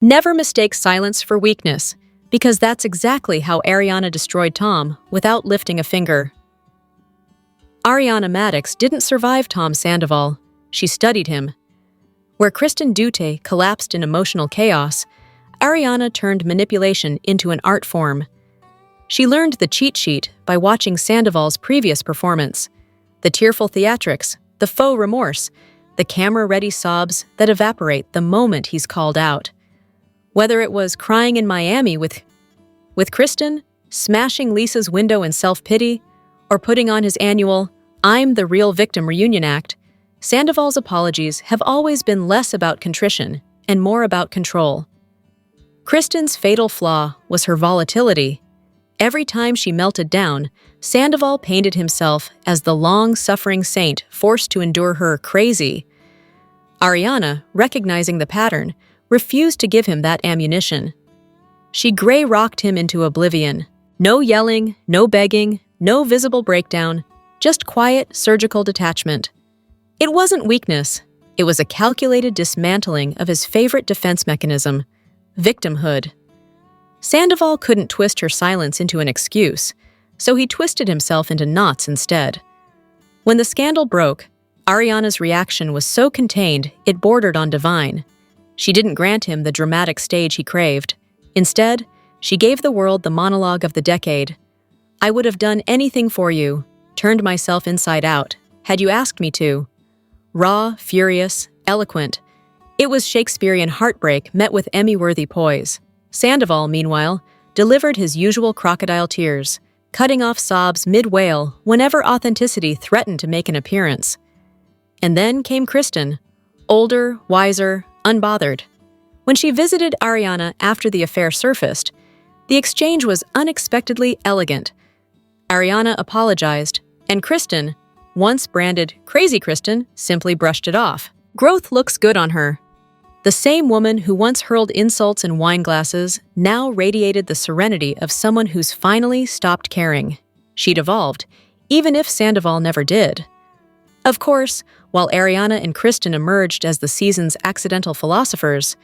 Never mistake silence for weakness, because that's exactly how Ariana destroyed Tom without lifting a finger. Ariana Maddox didn't survive Tom Sandoval. She studied him. Where Kristen Dute collapsed in emotional chaos, Ariana turned manipulation into an art form. She learned the cheat sheet by watching Sandoval's previous performance. The tearful theatrics, the faux remorse, the camera-ready sobs that evaporate the moment he's called out. Whether it was crying in Miami with Kristen, smashing Lisa's window in self-pity, or putting on his annual "I'm the Real Victim" reunion act, Sandoval's apologies have always been less about contrition and more about control. Kristen's fatal flaw was her volatility. Every time she melted down, Sandoval painted himself as the long-suffering saint forced to endure her crazy. Ariana, recognizing the pattern, refused to give him that ammunition. She gray-rocked him into oblivion. No yelling, no begging, no visible breakdown, just quiet, surgical detachment. It wasn't weakness. It was a calculated dismantling of his favorite defense mechanism, victimhood. Sandoval couldn't twist her silence into an excuse, so he twisted himself into knots instead. When the scandal broke, Ariana's reaction was so contained it bordered on divine. She didn't grant him the dramatic stage he craved. Instead, she gave the world the monologue of the decade. "I would have done anything for you, turned myself inside out, had you asked me to." Raw, furious, eloquent. It was Shakespearean heartbreak met with Emmy-worthy poise. Sandoval, meanwhile, delivered his usual crocodile tears, cutting off sobs mid-wail whenever authenticity threatened to make an appearance. And then came Kristen, older, wiser, unbothered. When she visited Ariana after the affair surfaced, the exchange was unexpectedly elegant. Ariana apologized, and Kristen, once branded Crazy Kristen, simply brushed it off. Growth looks good on her. The same woman who once hurled insults in wine glasses now radiated the serenity of someone who's finally stopped caring. She'd evolved, even if Sandoval never did. Of course, while Ariana and Kristen emerged as the season's accidental philosophers,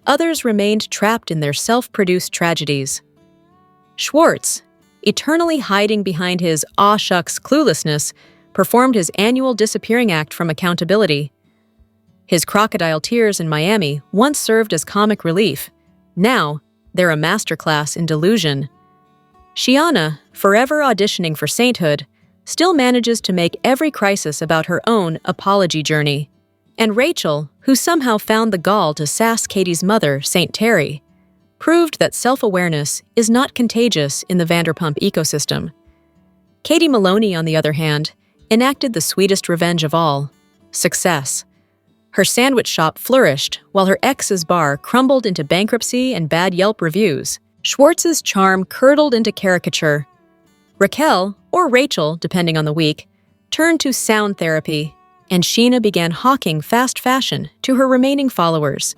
others remained trapped in their self-produced tragedies. Schwartz, eternally hiding behind his aw shucks cluelessness, performed his annual disappearing act from accountability. His crocodile tears in Miami once served as comic relief. Now, they're a masterclass in delusion. Shiana, forever auditioning for sainthood, still manages to make every crisis about her own apology journey. And Rachel, who somehow found the gall to sass Katie's mother, St. Terry, proved that self-awareness is not contagious in the Vanderpump ecosystem. Katie Maloney, on the other hand, enacted the sweetest revenge of all, success. Her sandwich shop flourished while her ex's bar crumbled into bankruptcy and bad Yelp reviews. Schwartz's charm curdled into caricature. Raquel, or Rachel, depending on the week, turned to sound therapy, and Sheena began hawking fast fashion to her remaining followers,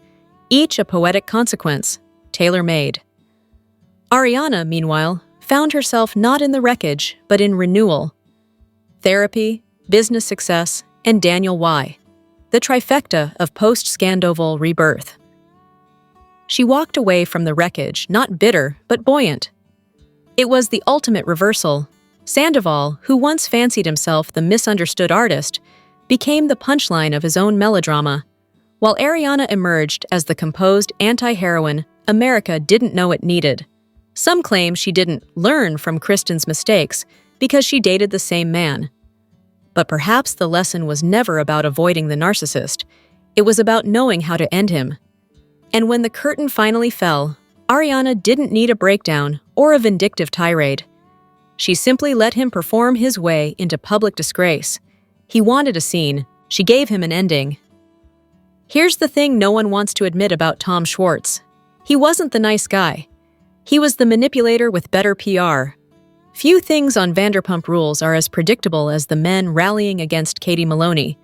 each a poetic consequence, tailor-made. Ariana, meanwhile, found herself not in the wreckage, but in renewal. Therapy, business success, and Daniel Y., the trifecta of post-SANDOVAL rebirth. She walked away from the wreckage not bitter, but buoyant. It was the ultimate reversal. Sandoval, who once fancied himself the misunderstood artist, became the punchline of his own melodrama, while Ariana emerged as the composed anti-heroine America didn't know it needed. Some claim she didn't learn from Kristen's mistakes because she dated the same man. But perhaps the lesson was never about avoiding the narcissist. It was about knowing how to end him. And when the curtain finally fell, Ariana didn't need a breakdown or a vindictive tirade. She simply let him perform his way into public disgrace. He wanted a scene. She gave him an ending. Here's the thing no one wants to admit about Tom Schwartz. He wasn't the nice guy. He was the manipulator with better PR. Few things on Vanderpump Rules are as predictable as the men rallying against Katie Maloney.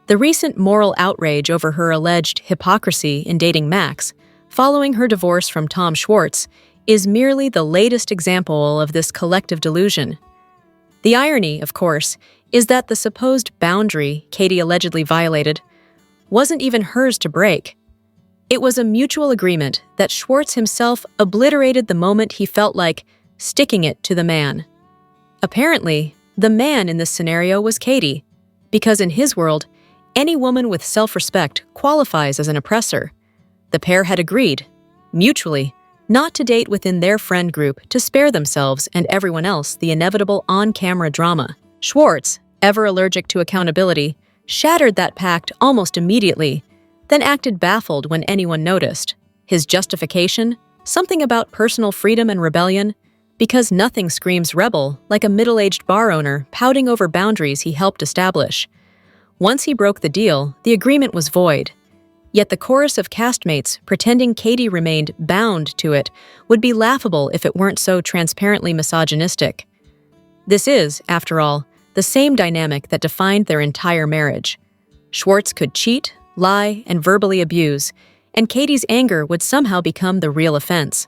The recent moral outrage over her alleged hypocrisy in dating Max, following her divorce from Tom Schwartz, is merely the latest example of this collective delusion. The irony, of course, is that the supposed boundary Katie allegedly violated wasn't even hers to break. It was a mutual agreement that Schwartz himself obliterated the moment he felt like sticking it to the man. Apparently, the man in this scenario was Katie, because in his world, any woman with self-respect qualifies as an oppressor. The pair had agreed, mutually, not to date within their friend group to spare themselves and everyone else the inevitable on-camera drama. Schwartz, ever allergic to accountability, shattered that pact almost immediately, then acted baffled when anyone noticed. His justification? Something about personal freedom and rebellion, because nothing screams rebel like a middle-aged bar owner pouting over boundaries he helped establish. Once he broke the deal, the agreement was void. Yet the chorus of castmates pretending Katie remained bound to it would be laughable if it weren't so transparently misogynistic. This is, after all, the same dynamic that defined their entire marriage. Schwartz could cheat, lie, and verbally abuse, and Katie's anger would somehow become the real offense.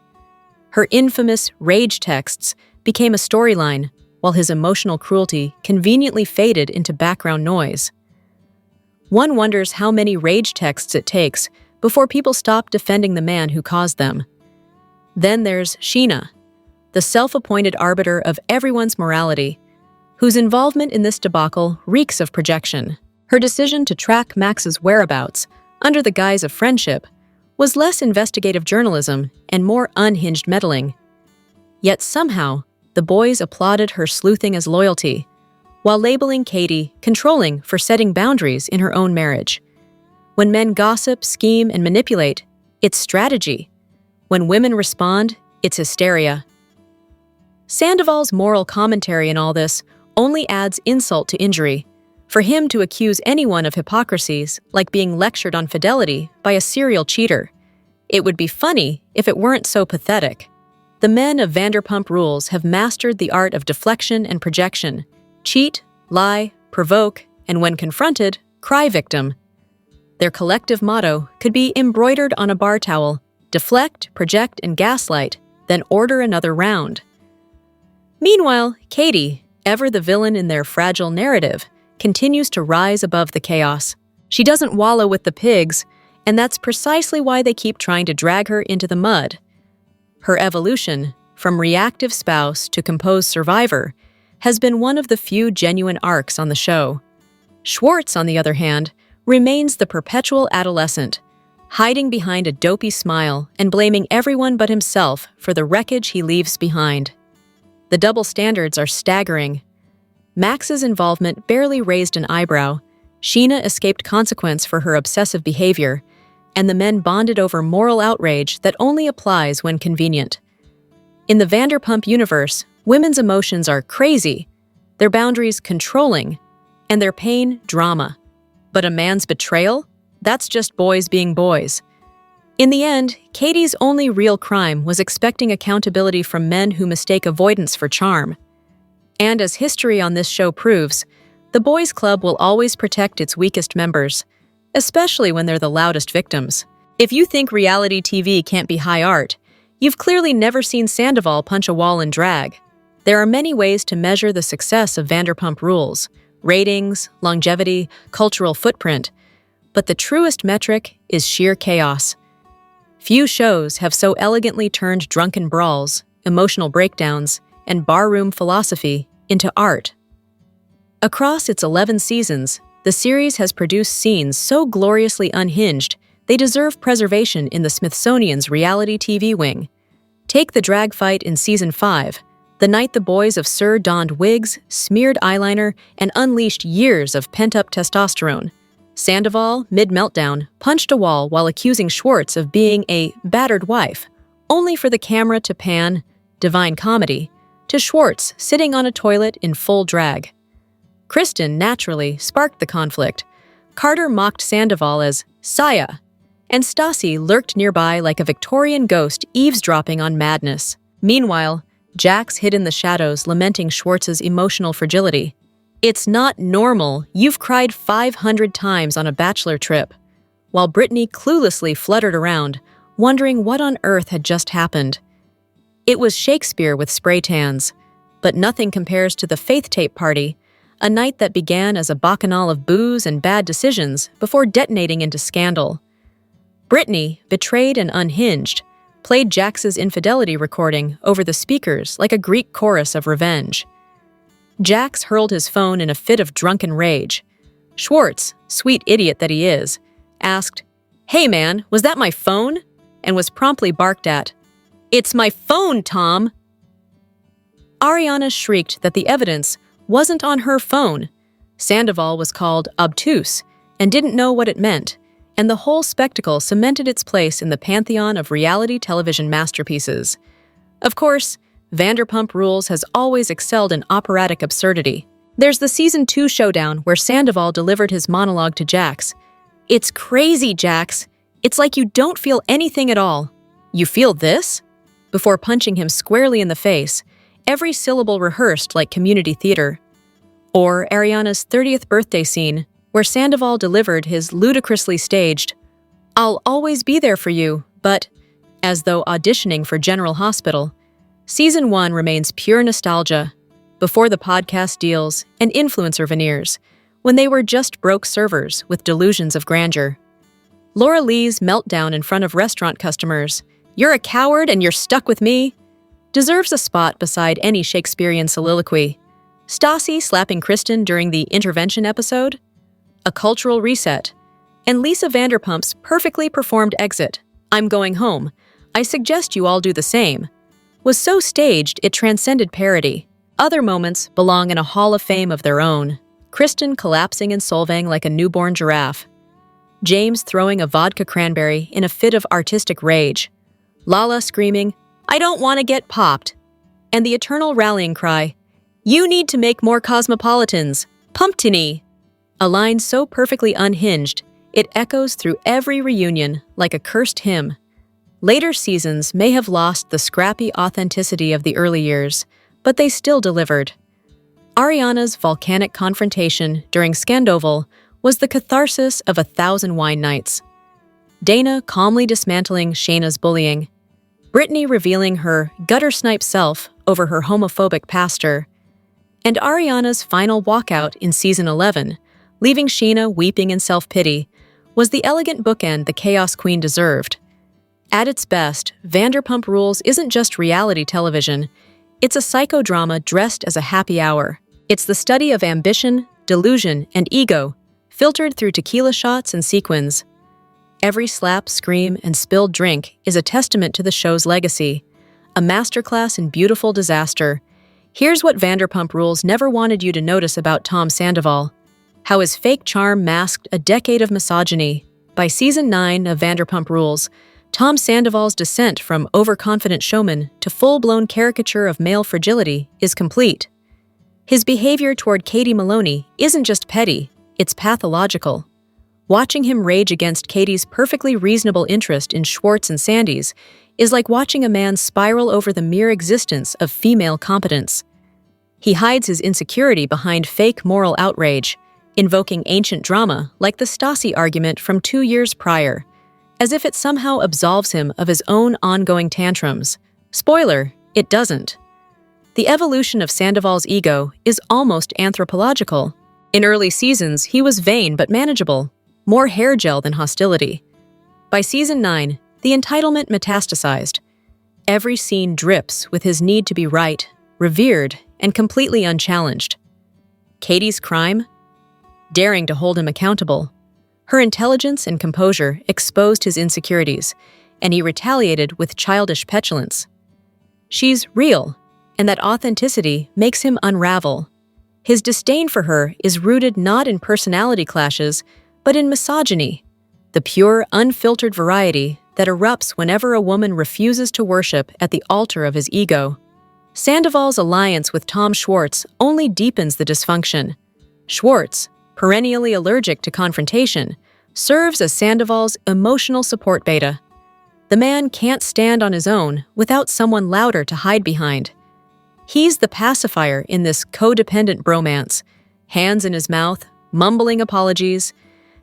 Her infamous rage texts became a storyline, while his emotional cruelty conveniently faded into background noise. One wonders how many rage texts it takes before people stop defending the man who caused them. Then there's Sheena, the self-appointed arbiter of everyone's morality, whose involvement in this debacle reeks of projection. Her decision to track Max's whereabouts, under the guise of friendship, was less investigative journalism and more unhinged meddling. Yet somehow, the boys applauded her sleuthing as loyalty, while labeling Katie controlling for setting boundaries in her own marriage. When men gossip, scheme, and manipulate, it's strategy. When women respond, it's hysteria. Sandoval's moral commentary in all this only adds insult to injury. For him to accuse anyone of hypocrisies, like being lectured on fidelity by a serial cheater. It would be funny if it weren't so pathetic. The men of Vanderpump Rules have mastered the art of deflection and projection. Cheat, lie, provoke, and when confronted, cry victim. Their collective motto could be embroidered on a bar towel: deflect, project, and gaslight, then order another round. Meanwhile, Katie, ever the villain in their fragile narrative, continues to rise above the chaos. She doesn't wallow with the pigs, and that's precisely why they keep trying to drag her into the mud. Her evolution, from reactive spouse to composed survivor, has been one of the few genuine arcs on the show. Schwartz, on the other hand, remains the perpetual adolescent, hiding behind a dopey smile and blaming everyone but himself for the wreckage he leaves behind. The double standards are staggering. Max's involvement barely raised an eyebrow, Sheena escaped consequence for her obsessive behavior, and the men bonded over moral outrage that only applies when convenient. In the Vanderpump universe, women's emotions are crazy, their boundaries controlling, and their pain drama. But a man's betrayal? That's just boys being boys. In the end, Katie's only real crime was expecting accountability from men who mistake avoidance for charm. And as history on this show proves, the boys' club will always protect its weakest members, especially when they're the loudest victims. If you think reality TV can't be high art, you've clearly never seen Sandoval punch a wall in drag. There are many ways to measure the success of Vanderpump Rules: ratings, longevity, cultural footprint. But the truest metric is sheer chaos. Few shows have so elegantly turned drunken brawls, emotional breakdowns, and barroom philosophy into art. Across its 11 seasons, the series has produced scenes so gloriously unhinged they deserve preservation in the Smithsonian's reality TV wing. Take the drag fight in Season 5, the night the boys of Sir donned wigs, smeared eyeliner, and unleashed years of pent-up testosterone. Sandoval, mid-meltdown, punched a wall while accusing Schwartz of being a battered wife, only for the camera to pan, divine comedy, to Schwartz sitting on a toilet in full drag. Kristen naturally sparked the conflict. Carter mocked Sandoval as Saya, and Stassi lurked nearby like a Victorian ghost eavesdropping on madness. Meanwhile, Jax hid in the shadows lamenting Schwartz's emotional fragility. It's not normal, you've cried 500 times on a bachelor trip, while Brittany cluelessly fluttered around, wondering what on earth had just happened. It was Shakespeare with spray tans, but nothing compares to the Faith Tape Party, a night that began as a bacchanal of booze and bad decisions before detonating into scandal. Brittany, betrayed and unhinged, played Jax's infidelity recording over the speakers like a Greek chorus of revenge. Jax hurled his phone in a fit of drunken rage. Schwartz, sweet idiot that he is, asked, "Hey man, was that my phone?" and was promptly barked at. "It's my phone, Tom!" Ariana shrieked that the evidence wasn't on her phone. Sandoval was called obtuse and didn't know what it meant, and the whole spectacle cemented its place in the pantheon of reality television masterpieces. Of course, Vanderpump Rules has always excelled in operatic absurdity. There's the Season 2 showdown where Sandoval delivered his monologue to Jax. "It's crazy, Jax. It's like you don't feel anything at all. You feel this?" Before punching him squarely in the face, every syllable rehearsed like community theater. Or Ariana's 30th birthday scene, where Sandoval delivered his ludicrously staged, "I'll always be there for you, but," as though auditioning for General Hospital. Season 1 remains pure nostalgia, before the podcast deals and influencer veneers, when they were just broke servers with delusions of grandeur. Laura Lee's meltdown in front of restaurant customers, "You're a coward and you're stuck with me," deserves a spot beside any Shakespearean soliloquy. Stassi slapping Kristen during the intervention episode, a cultural reset, and Lisa Vanderpump's perfectly performed exit, "I'm going home, I suggest you all do the same," was so staged it transcended parody. Other moments belong in a hall of fame of their own. Kristen collapsing in Solvang like a newborn giraffe. James throwing a vodka cranberry in a fit of artistic rage. Lala screaming, "I don't want to get popped." And the eternal rallying cry, "You need to make more cosmopolitans, pumptiny." A line so perfectly unhinged, it echoes through every reunion like a cursed hymn. Later seasons may have lost the scrappy authenticity of the early years, but they still delivered. Ariana's volcanic confrontation during SANDOVAL was the catharsis of 1,000 wine nights. Dana calmly dismantling Shayna's bullying. Brittany revealing her gutter-snipe self over her homophobic pastor. And Ariana's final walkout in Season 11, leaving Shayna weeping in self-pity, was the elegant bookend the Chaos Queen deserved. At its best, Vanderpump Rules isn't just reality television. It's a psychodrama dressed as a happy hour. It's the study of ambition, delusion, and ego, filtered through tequila shots and sequins. Every slap, scream, and spilled drink is a testament to the show's legacy, a masterclass in beautiful disaster. Here's what Vanderpump Rules never wanted you to notice about Tom Sandoval: how his fake charm masked a decade of misogyny. By Season 9 of Vanderpump Rules, Tom Sandoval's descent from overconfident showman to full-blown caricature of male fragility is complete. His behavior toward Katie Maloney isn't just petty, it's pathological. Watching him rage against Katie's perfectly reasonable interest in Schwartz and Sandy's is like watching a man spiral over the mere existence of female competence. He hides his insecurity behind fake moral outrage, invoking ancient drama like the Stassi argument from 2 years prior, as if it somehow absolves him of his own ongoing tantrums. Spoiler, it doesn't. The evolution of Sandoval's ego is almost anthropological. In early seasons, he was vain but manageable, more hair gel than hostility. By Season 9, the entitlement metastasized. Every scene drips with his need to be right, revered, and completely unchallenged. Katie's crime? Daring to hold him accountable. Her intelligence and composure exposed his insecurities, and he retaliated with childish petulance. She's real, and that authenticity makes him unravel. His disdain for her is rooted not in personality clashes, but in misogyny, the pure, unfiltered variety that erupts whenever a woman refuses to worship at the altar of his ego. Sandoval's alliance with Tom Schwartz only deepens the dysfunction. Schwartz, perennially allergic to confrontation, serves as Sandoval's emotional support beta. The man can't stand on his own without someone louder to hide behind. He's the pacifier in this codependent bromance, hands in his mouth, mumbling apologies,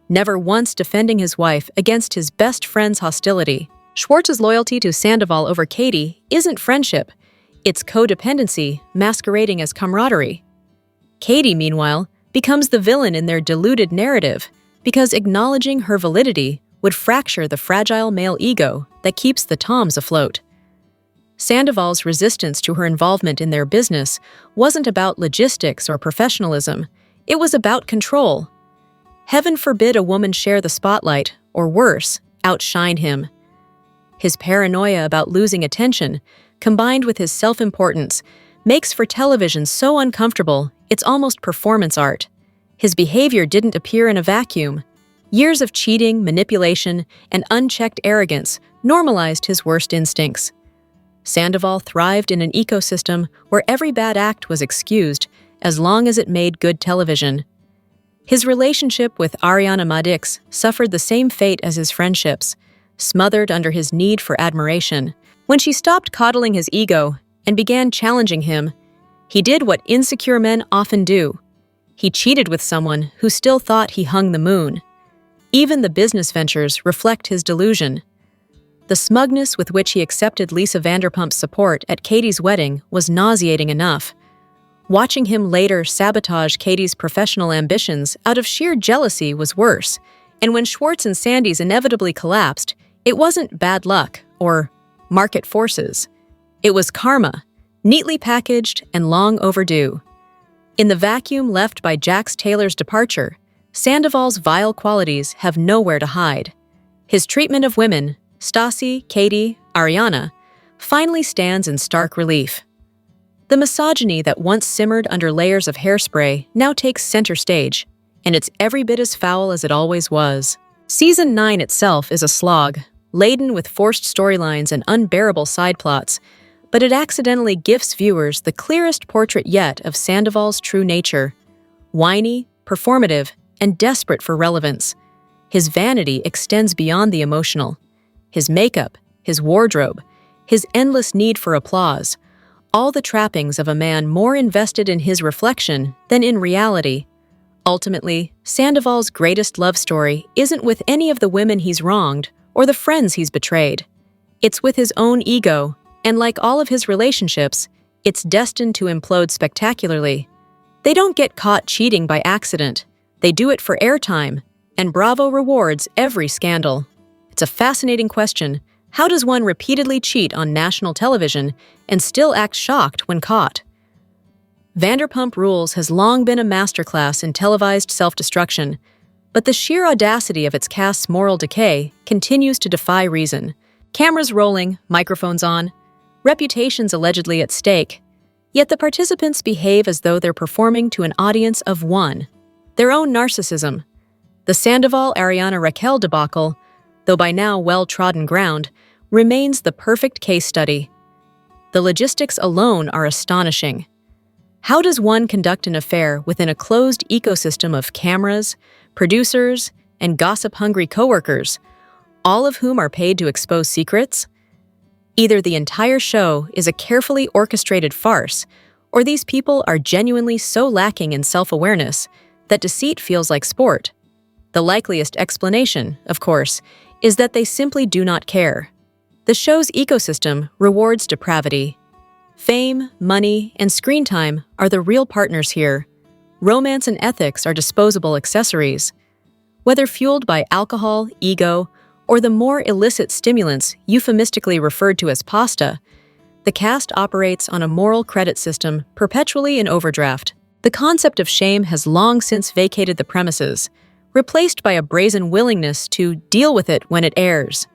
never once defending his wife against his best friend's hostility. Schwartz's loyalty to Sandoval over Katie isn't friendship, it's codependency masquerading as camaraderie. Katie, meanwhile, becomes the villain in their diluted narrative because acknowledging her validity would fracture the fragile male ego that keeps the Toms afloat. Sandoval's resistance to her involvement in their business wasn't about logistics or professionalism, it was about control. Heaven forbid a woman share the spotlight, or worse, outshine him. His paranoia about losing attention, combined with his self-importance, makes for television so uncomfortable it's almost performance art. His behavior didn't appear in a vacuum. Years of cheating, manipulation, and unchecked arrogance normalized his worst instincts. Sandoval thrived in an ecosystem where every bad act was excused as long as it made good television. His relationship with Ariana Madix suffered the same fate as his friendships, smothered under his need for admiration. When she stopped coddling his ego and began challenging him, he did what insecure men often do. He cheated with someone who still thought he hung the moon. Even the business ventures reflect his delusion. The smugness with which he accepted Lisa Vanderpump's support at Katie's wedding was nauseating enough. Watching him later sabotage Katie's professional ambitions out of sheer jealousy was worse, and when Schwartz and Sandy's inevitably collapsed, it wasn't bad luck or market forces. It was karma, neatly packaged and long overdue. In the vacuum left by Jax Taylor's departure, Sandoval's vile qualities have nowhere to hide. His treatment of women, Stassi, Katie, Ariana, finally stands in stark relief. The misogyny that once simmered under layers of hairspray now takes center stage, and it's every bit as foul as it always was. Season 9 itself is a slog, laden with forced storylines and unbearable side plots, but it accidentally gifts viewers the clearest portrait yet of Sandoval's true nature. Whiny, performative, and desperate for relevance. His vanity extends beyond the emotional. His makeup, his wardrobe, his endless need for applause, all the trappings of a man more invested in his reflection than in reality. Ultimately, Sandoval's greatest love story isn't with any of the women he's wronged or the friends he's betrayed. It's with his own ego, and like all of his relationships, it's destined to implode spectacularly. They don't get caught cheating by accident. They do it for airtime, and Bravo rewards every scandal. It's a fascinating question. How does one repeatedly cheat on national television and still act shocked when caught? Vanderpump Rules has long been a masterclass in televised self-destruction, but the sheer audacity of its cast's moral decay continues to defy reason. Cameras rolling, microphones on, reputations allegedly at stake, yet the participants behave as though they're performing to an audience of one. Their own narcissism. The Sandoval-Ariana Raquel debacle, though by now well-trodden ground, remains the perfect case study. The logistics alone are astonishing. How does one conduct an affair within a closed ecosystem of cameras, producers, and gossip-hungry coworkers, all of whom are paid to expose secrets? Either the entire show is a carefully orchestrated farce, or these people are genuinely so lacking in self-awareness that deceit feels like sport. The likeliest explanation, of course, is that they simply do not care. The show's ecosystem rewards depravity. Fame, money, and screen time are the real partners here. Romance and ethics are disposable accessories. Whether fueled by alcohol, ego, or the more illicit stimulants euphemistically referred to as pasta, the cast operates on a moral credit system perpetually in overdraft. The concept of shame has long since vacated the premises, replaced by a brazen willingness to deal with it when it airs.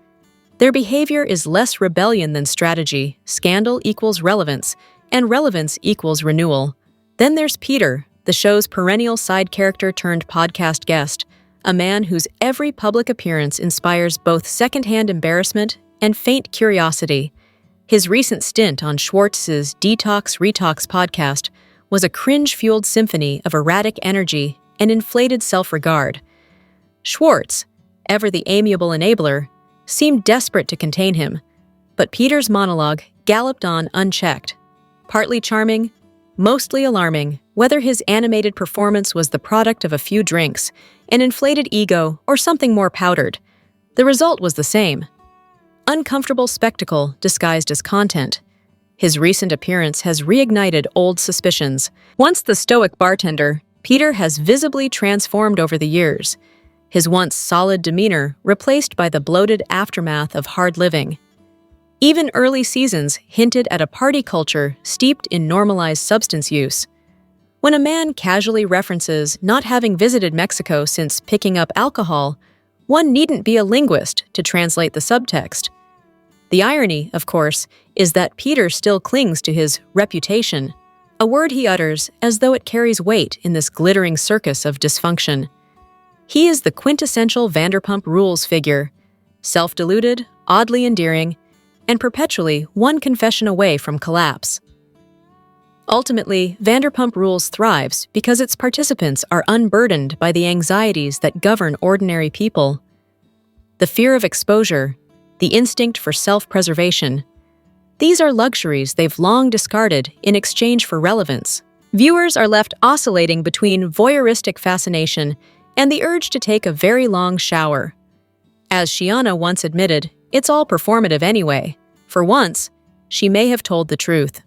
Their behavior is less rebellion than strategy, scandal equals relevance, and relevance equals renewal. Then there's Peter, the show's perennial side character turned podcast guest, a man whose every public appearance inspires both secondhand embarrassment and faint curiosity. His recent stint on Schwartz's Detox Retox podcast was a cringe-fueled symphony of erratic energy and inflated self-regard. Schwartz, ever the amiable enabler, seemed desperate to contain him, but Peter's monologue galloped on unchecked. Partly charming, mostly alarming, whether his animated performance was the product of a few drinks, an inflated ego, or something more powdered, the result was the same. Uncomfortable spectacle disguised as content. His recent appearance has reignited old suspicions. Once the stoic bartender, Peter has visibly transformed over the years. his once solid demeanor replaced by the bloated aftermath of hard living. Even early seasons hinted at a party culture steeped in normalized substance use. When a man casually references not having visited Mexico since picking up alcohol, one needn't be a linguist to translate the subtext. The irony, of course, is that Peter still clings to his reputation, a word he utters as though it carries weight in this glittering circus of dysfunction. He is the quintessential Vanderpump Rules figure, self-deluded, oddly endearing, and perpetually one confession away from collapse. Ultimately, Vanderpump Rules thrives because its participants are unburdened by the anxieties that govern ordinary people. The fear of exposure, the instinct for self-preservation, these are luxuries they've long discarded in exchange for relevance. Viewers are left oscillating between voyeuristic fascination and the urge to take a very long shower. As Shiana once admitted, it's all performative anyway. For once, she may have told the truth.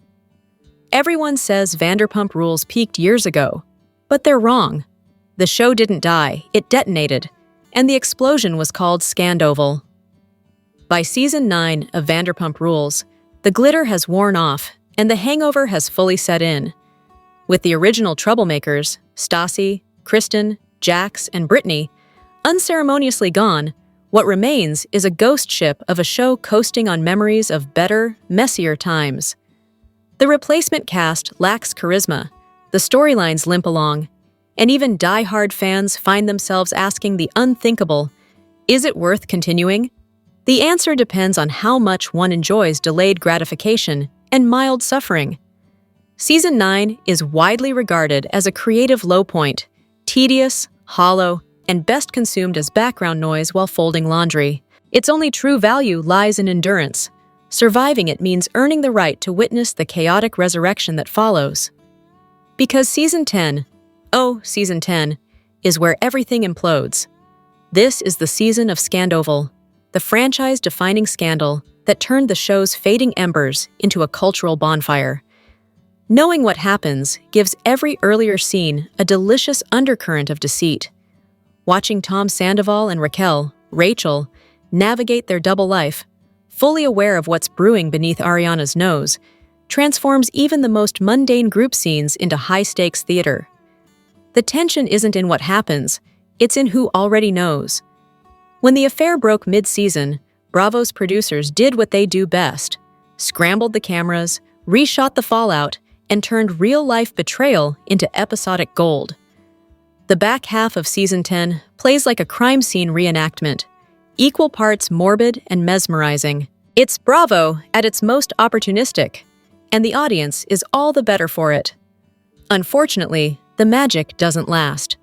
Everyone says Vanderpump Rules peaked years ago, but they're wrong. The show didn't die, it detonated, and the explosion was called SANDOVAL. By season 9 of Vanderpump Rules, the glitter has worn off and the hangover has fully set in. With the original troublemakers, Stassi, Kristen, Jax, and Brittany, unceremoniously gone, what remains is a ghost ship of a show coasting on memories of better, messier times. The replacement cast lacks charisma, the storylines limp along, and even die-hard fans find themselves asking the unthinkable, is it worth continuing? The answer depends on how much one enjoys delayed gratification and mild suffering. Season 9 is widely regarded as a creative low point, tedious, hollow, and best consumed as background noise while folding laundry. Its only true value lies in endurance. Surviving it means earning the right to witness the chaotic resurrection that follows. Because Season 10, is where everything implodes. This is the season of SANDOVAL, the franchise-defining scandal that turned the show's fading embers into a cultural bonfire. Knowing what happens gives every earlier scene a delicious undercurrent of deceit. Watching Tom Sandoval and Rachel, navigate their double life, fully aware of what's brewing beneath Ariana's nose, transforms even the most mundane group scenes into high-stakes theater. The tension isn't in what happens, it's in who already knows. When the affair broke mid-season, Bravo's producers did what they do best, scrambled the cameras, reshot the fallout, and turned real-life betrayal into episodic gold. The back half of Season 10 plays like a crime scene reenactment, equal parts morbid and mesmerizing. It's Bravo at its most opportunistic, and the audience is all the better for it. Unfortunately, the magic doesn't last.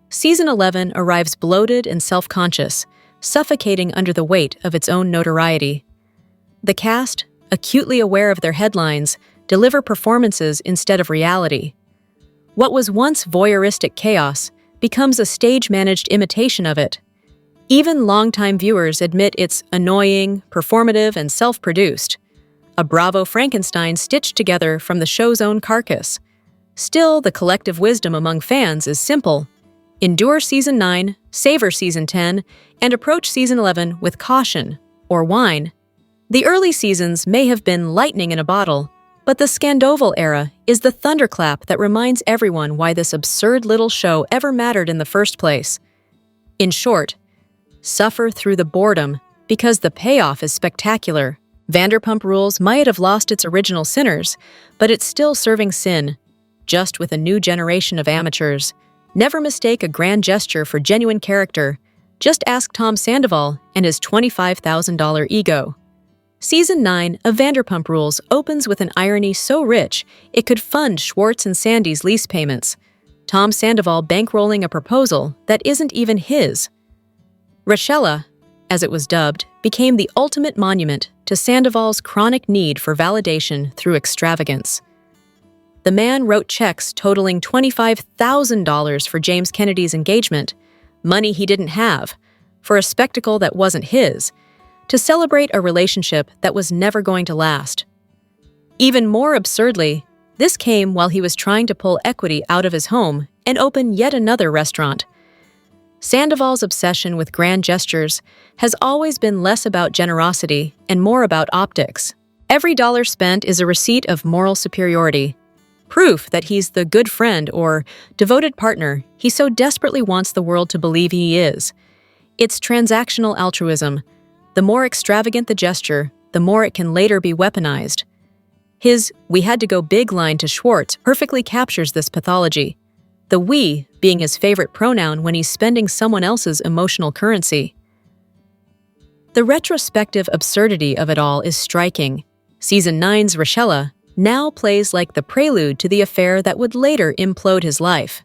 Season 11 arrives bloated and self-conscious, suffocating under the weight of its own notoriety. The cast, acutely aware of their headlines, deliver performances instead of reality. What was once voyeuristic chaos becomes a stage-managed imitation of it. Even longtime viewers admit it's annoying, performative, and self-produced. A Bravo Frankenstein stitched together from the show's own carcass. Still, the collective wisdom among fans is simple. Endure Season 9, savor Season 10, and approach Season 11 with caution, or wine. The early seasons may have been lightning in a bottle, but the SANDOVAL era is the thunderclap that reminds everyone why this absurd little show ever mattered in the first place. In short, suffer through the boredom because the payoff is spectacular. Vanderpump Rules might have lost its original sinners, but it's still serving sin, just with a new generation of amateurs. Never mistake a grand gesture for genuine character. Just ask Tom Sandoval and his $25,000 ego. Season 9 of Vanderpump Rules opens with an irony so rich it could fund Schwartz and Sandy's lease payments. Tom Sandoval bankrolling a proposal that isn't even his. Rachella, as it was dubbed, became the ultimate monument to Sandoval's chronic need for validation through extravagance. The man wrote checks totaling $25,000 for James Kennedy's engagement, money he didn't have, for a spectacle that wasn't his, to celebrate a relationship that was never going to last. Even more absurdly, this came while he was trying to pull equity out of his home and open yet another restaurant. Sandoval's obsession with grand gestures has always been less about generosity and more about optics. Every dollar spent is a receipt of moral superiority, proof that he's the good friend or devoted partner he so desperately wants the world to believe he is. It's transactional altruism. The more extravagant the gesture, the more it can later be weaponized. His "we had to go big" line to Schwartz perfectly captures this pathology, the "we" being his favorite pronoun when he's spending someone else's emotional currency. The retrospective absurdity of it all is striking. Season 9's Rochella now plays like the prelude to the affair that would later implode his life.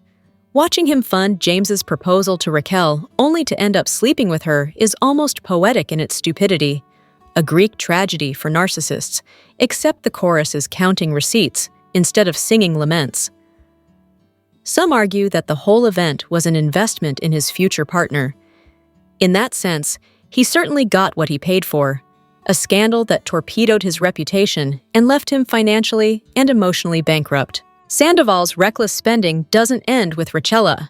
Watching him fund James's proposal to Raquel only to end up sleeping with her is almost poetic in its stupidity. A Greek tragedy for narcissists, except the chorus is counting receipts instead of singing laments. Some argue that the whole event was an investment in his future partner. In that sense, he certainly got what he paid for, a scandal that torpedoed his reputation and left him financially and emotionally bankrupt. Sandoval's reckless spending doesn't end with Rochella.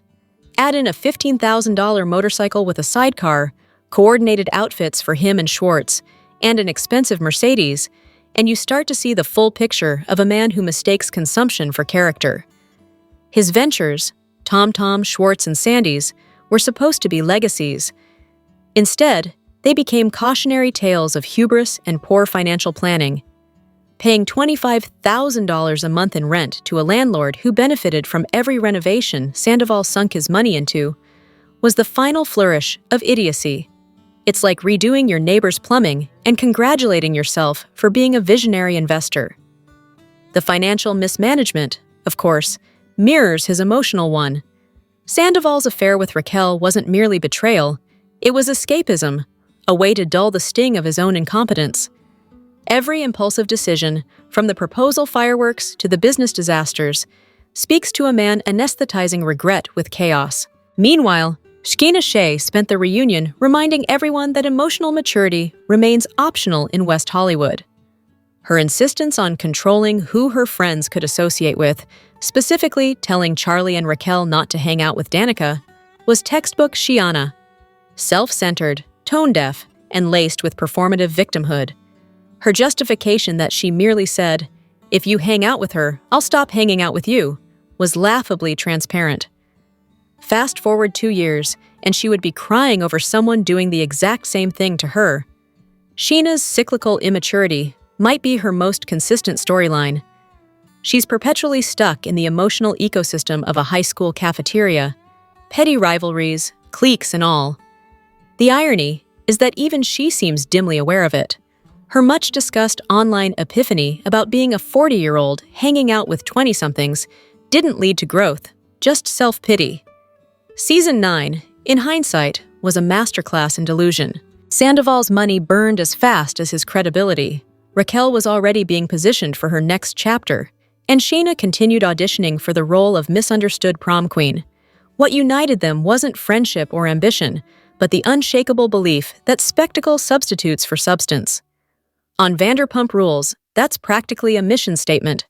Add in a $15,000 motorcycle with a sidecar, coordinated outfits for him and Schwartz, and an expensive Mercedes, and you start to see the full picture of a man who mistakes consumption for character. His ventures, Tom, Schwartz, and Sandy's, were supposed to be legacies. Instead, they became cautionary tales of hubris and poor financial planning. Paying $25,000 a month in rent to a landlord who benefited from every renovation Sandoval sunk his money into was the final flourish of idiocy. It's like redoing your neighbor's plumbing and congratulating yourself for being a visionary investor. The financial mismanagement, of course, mirrors his emotional one. Sandoval's affair with Raquel wasn't merely betrayal, it was escapism, a way to dull the sting of his own incompetence. Every impulsive decision, from the proposal fireworks to the business disasters, speaks to a man anesthetizing regret with chaos. Meanwhile, Shekinah Shea spent the reunion reminding everyone that emotional maturity remains optional in West Hollywood. Her insistence on controlling who her friends could associate with, specifically telling Charlie and Raquel not to hang out with Danica, was textbook Shiana. Self-centered, tone-deaf, and laced with performative victimhood. Her justification that she merely said, "If you hang out with her, I'll stop hanging out with you," was laughably transparent. Fast forward 2 years, and she would be crying over someone doing the exact same thing to her. Sheena's cyclical immaturity might be her most consistent storyline. She's perpetually stuck in the emotional ecosystem of a high school cafeteria, petty rivalries, cliques and all. The irony is that even she seems dimly aware of it. Her much-discussed online epiphany about being a 40-year-old hanging out with 20-somethings didn't lead to growth, just self-pity. Season 9, in hindsight, was a masterclass in delusion. Sandoval's money burned as fast as his credibility. Raquel was already being positioned for her next chapter, and Sheena continued auditioning for the role of misunderstood prom queen. What united them wasn't friendship or ambition, but the unshakable belief that spectacle substitutes for substance. On Vanderpump Rules, that's practically a mission statement.